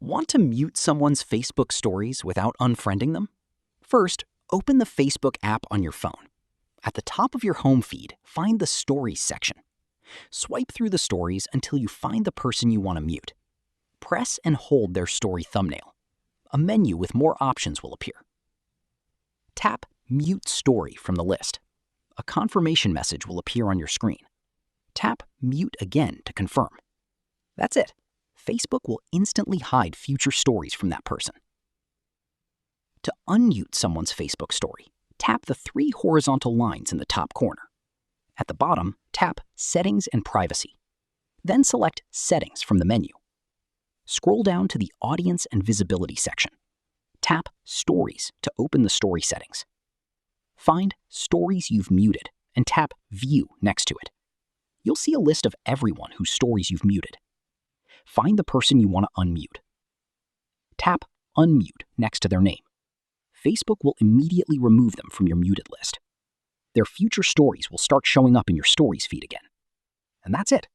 Want to mute someone's Facebook stories without unfriending them? First, open the Facebook app on your phone. At the top of your home feed, find the Stories section. Swipe through the stories until you find the person you want to mute. Press and hold their story thumbnail. A menu with more options will appear. Tap Mute Story from the list. A confirmation message will appear on your screen. Tap Mute again to confirm. That's it. Facebook will instantly hide future stories from that person. To unmute someone's Facebook story, tap the three horizontal lines in the top corner. At the bottom, tap Settings and Privacy. Then select Settings from the menu. Scroll down to the Audience and Visibility section. Tap Stories to open the story settings. Find Stories You've Muted and tap View next to it. You'll see a list of everyone whose stories you've muted. Find the person you want to unmute. Tap Unmute next to their name. Facebook will immediately remove them from your muted list. Their future stories will start showing up in your stories feed again. And that's it.